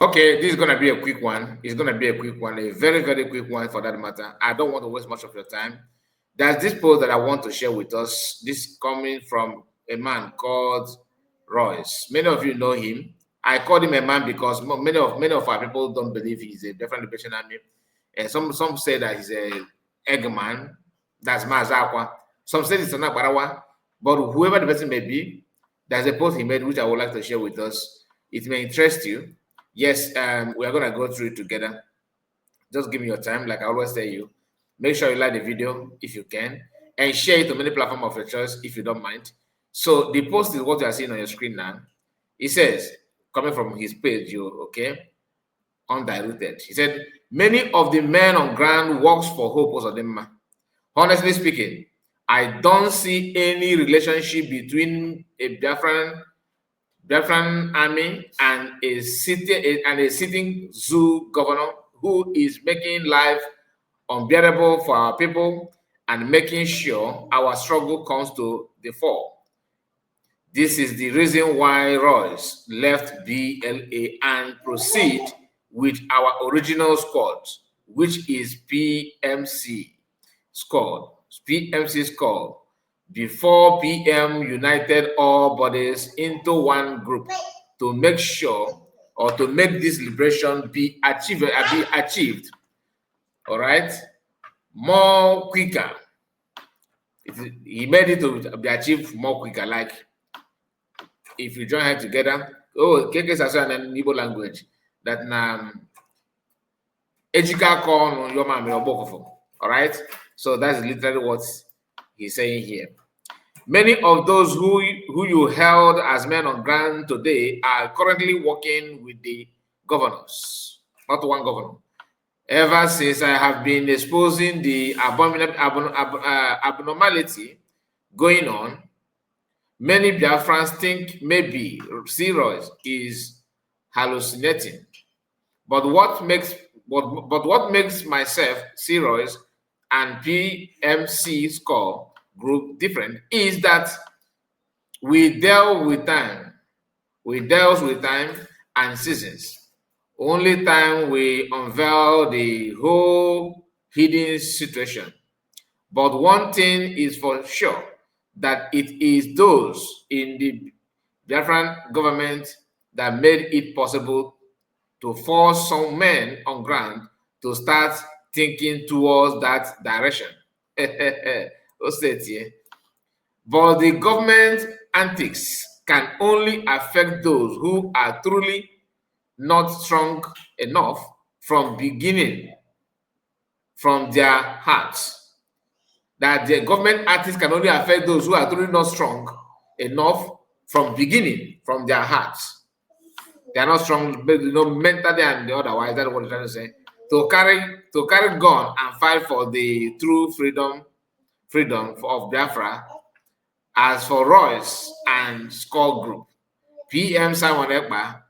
Okay, this is going to be a quick one. It's going to be a quick one, a very, very quick one for that matter. I don't want to waste much of your time. There's this post that I want to share with us. This coming from a man called Royce. Many of you know him. I called him a man because many of our people don't believe he's a different liberation army. And some say that he's a eggman. That's Mazakwa. Some say it's an Barawa. But whoever the person may be, there's a post he made which I would like to share with us. It may interest you. Yes, we are going to go through it together. Just give me your time, like I always tell you. Make sure you like the video if you can, and share it to many platforms of your choice if you don't mind. So the post is what you are seeing on your screen now. It says, coming from his page, okay, undiluted. He said, many of the men on ground works for Hope Uzodimma. Honestly speaking, I don't see any relationship between a Biafran army and a sitting zoo governor who is making life unbearable for our people and making sure our struggle comes to the fore. This is the reason why Royce left BLA and proceed with our original squad, which is PMC squad. PMC squad. Before PM united all bodies into one group to make sure or to make this liberation be achieved. All right, more quicker. He made it to be achieved more quicker. Like if you join hands together, KK Sasa and Igbo language that na ejika kon your mama your bokofo. All right, so that's literally what he's saying here. Many of those who you held as men on ground today are currently working with the governors, not one governor. Ever since I have been exposing the abnormality going on, many Biafrans think maybe Royce is hallucinating. But what makes myself, Royce and PMC score group different is that we dealt with time and seasons. Only time we unveil the whole hidden situation. But one thing is for sure, that it is those in the Biafran government that made it possible to force some men on ground to start thinking towards that direction. But the government antics can only affect those who are truly not strong enough from beginning from their hearts. That the government antics can only affect those who are truly not strong enough from beginning from their hearts. They are not strong, mentally and otherwise. That's what I'm trying to say. To carry gun and fight for the true freedom of Biafra. As for Royce and Skull Group, PM Simon Ekpa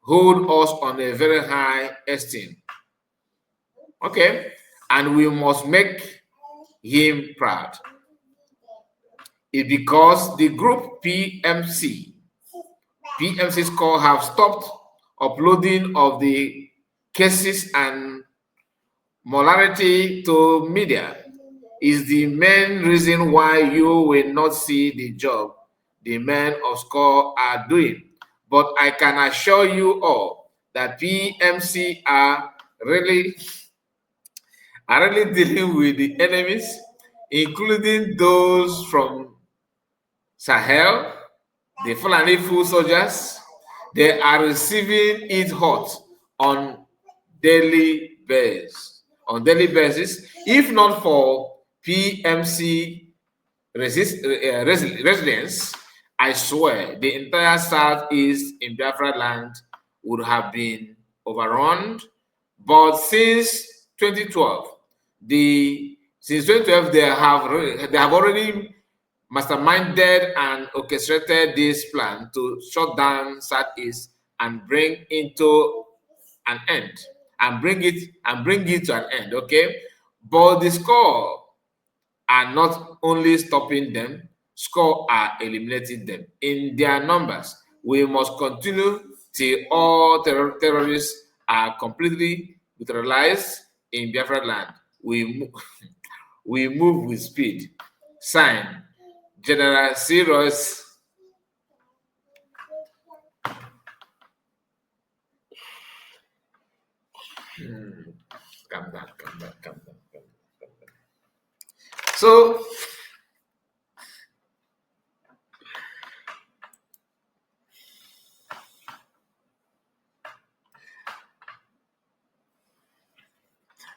hold us on a very high esteem. Okay, and we must make him proud. It's because the group PMC Score have stopped uploading of the cases and morality to media is the main reason why you will not see the job the men of Score are doing. But I can assure you all that PMC are really dealing with the enemies, including those from Sahel, the Fulani foot soldiers. They are receiving it hot on daily basis. If not for PMC residents, I swear the entire southeast in Biafra land would have been overrun. But since 2012, they have already masterminded and orchestrated this plan to shut down southeast and bring into an end and bring it to an end. Okay, but the Score are not only stopping them, Score are eliminating them in their numbers. We must continue till all terrorists are completely neutralized in Biafra land. We move with speed. Sign, General Cyrus. Calm down, calm down, calm down, calm down.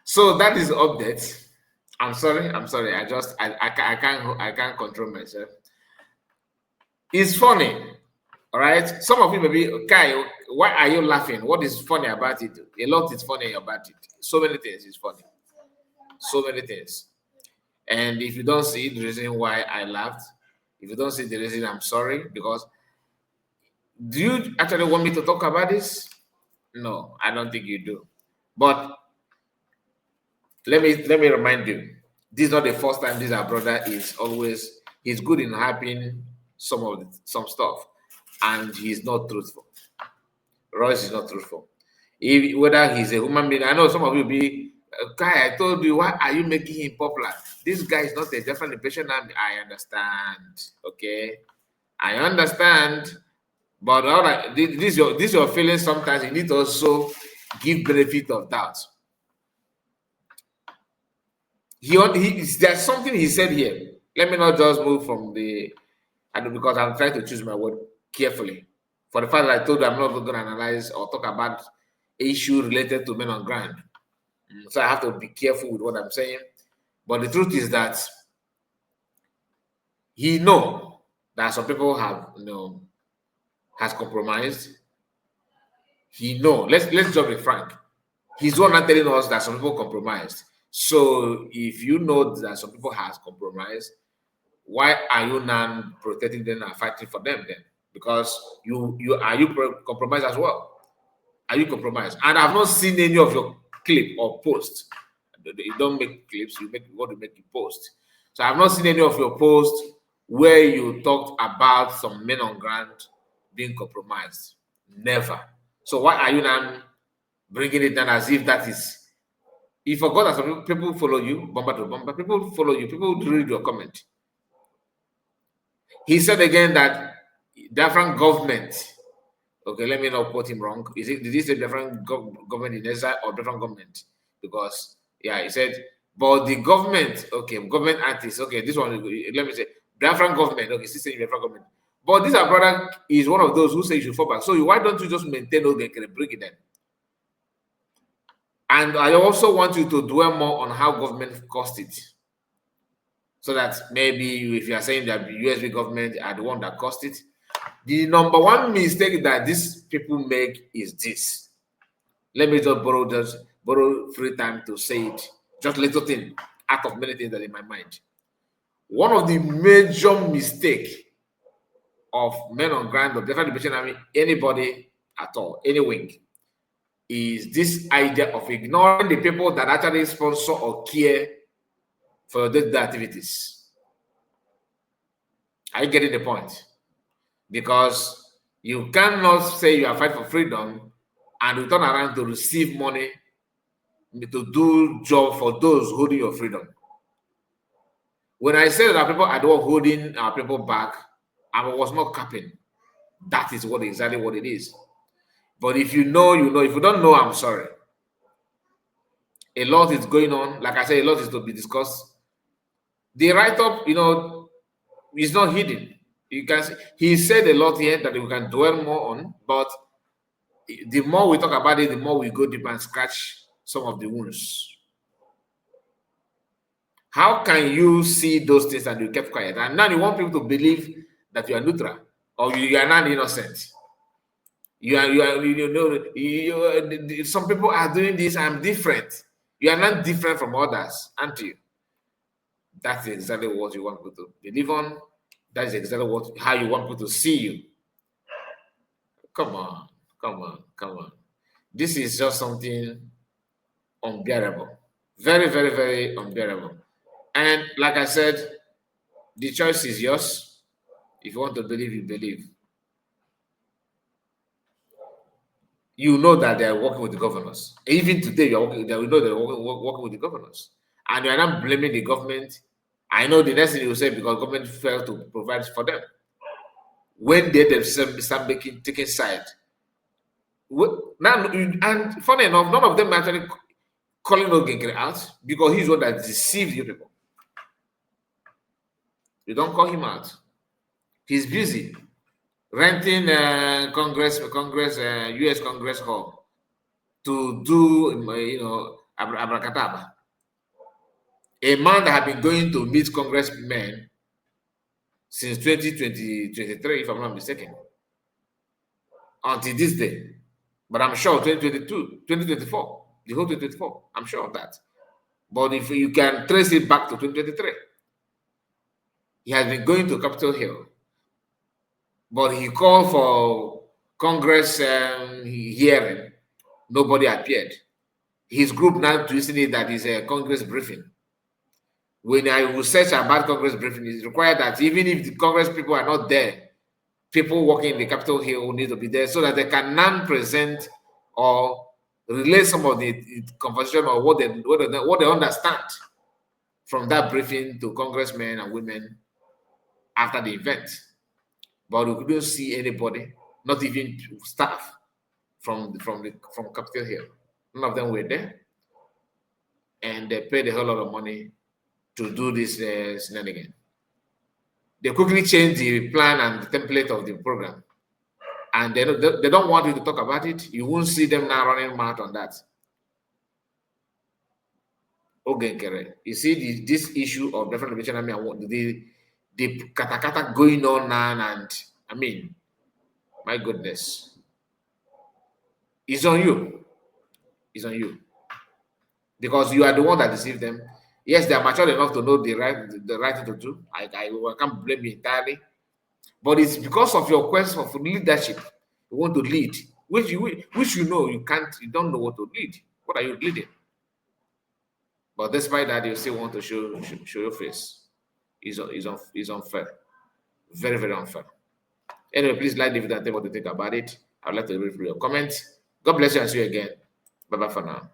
So, that is the update. I'm sorry. I can't control myself. It's funny, all right. Some of you may be, Kai, why are you laughing? What is funny about it? A lot is funny about it. So many things is funny. So many things. And if you don't see the reason why I laughed, if you don't see the reason, I'm sorry. Because do you actually want me to talk about this? No, I don't think you do. But let me remind you, this is not the first time this our brother is always he's good in hyping some stuff, and he's not truthful. Royce is not truthful. If, whether he's a human being, I know some of you be guy. I told you, why are you making him popular? This guy is not a different patient. I understand. Okay, I understand. But all right, this your feeling. Sometimes you need to also give benefit of doubt. There's something he said here. Let me not just move from the, and because I'm trying to choose my word carefully. For the fact that I told you I'm not going to analyze or talk about issue related to men on ground. So I have to be careful with what I'm saying. But the truth is that he know that some people have has compromised. He know. Let's just be frank. He's the one not telling us that some people compromised. So if you know that some people has compromised, why are you now protecting them and fighting for them then? Because you compromised as well? Are you compromised? And I've not seen any of your clip or post. You don't make clips, you want to make a post. So I've not seen any of your posts where you talked about some men on ground being compromised. Never. So why are you now bringing it down as if that is? You forgot that some people follow you, bumper to bumper. People follow you. People read your comment. He said again that different government. Okay, let me not quote him wrong. Did he say different government in exile or different government? Because yeah, he said, but the government, okay, government artists, okay, this one, let me say, different government, okay, still saying different government. But this our brother is one of those who say you should fall back. So why don't you just maintain those bring it then? And I also want you to dwell more on how government cost it. So that maybe if you are saying that the USB government are the one that cost it, the number one mistake that these people make is this. Let me just borrow free time to say it. Just little thing out of many things that are in my mind. One of the major mistake of men on ground of different division army, anybody at all, any wing, is this idea of ignoring the people that actually sponsor or care for the activities. Are you getting the point? Because you cannot say you are fighting for freedom and you turn around to receive money to do job for those holding your freedom. When I say that people are the one holding our people back, I was not capping. That is exactly what it is. But if you know, you know. If you don't know, I'm sorry. A lot is going on. Like I said, a lot is to be discussed. The write-up, is not hidden. You can see, he said a lot here that we can dwell more on, but the more we talk about it, the more we go deep and scratch some of the wounds. How can you see those things and you kept quiet? And now you want people to believe that you are neutral or you are not innocent. Some people are doing this. I'm different. You are not different from others, aren't you? That's exactly what you want people to believe on. That is exactly how you want people to see you. Come on, come on, come on. This is just something unbearable. Very, very, very unbearable. And like I said, the choice is yours. If you want to believe, you believe. you know that they are working with the governors. Even today, you are working, they will know they're working with the governors. And you are not blaming the government. I know the next thing you will say because government failed to provide for them. When they themselves start taking side. Now, and funny enough, none of them actually calling Ogenkere out because he's the one that deceived you people. You don't call him out. He's busy renting U.S. Congress hall to do, abracadabra. A man that had been going to meet congressmen since 2023, if I'm not mistaken, until this day. But I'm sure 2022, 2024, the whole 2024, I'm sure of that. But if you can trace it back to 2023, he has been going to Capitol Hill, but he called for Congress hearing. Nobody appeared. His group now twisting it that is a Congress briefing. When I will search about Congress briefing, it's required that even if the Congress people are not there, people working in the Capitol Hill need to be there so that they can present or relay some of the conversation or what they understand from that briefing to congressmen and women after the event. But we couldn't see anybody, not even staff from Capitol Hill. None of them were there, and they paid a whole lot of money to do this shenanigan. They quickly changed the plan and the template of the program, and they don't want you to talk about it. You won't see them now running mouth on that. Ogenkere, you see this issue of different revision. I mean, the katakata going on now, and I mean, my goodness, it's on you. It's on you because you are the one that deceived them. Yes, they are mature enough to know the right thing to do. I can't blame you entirely, but it's because of your quest for leadership. You want to lead, which you know you can't. You don't know what to lead. What are you leading? But despite that, you still want to show your face. Is unfair. Very, very unfair. Anyway, please like the video and tell what you think about it. I'd like to read through your comments. God bless you and see you again. Bye bye for now.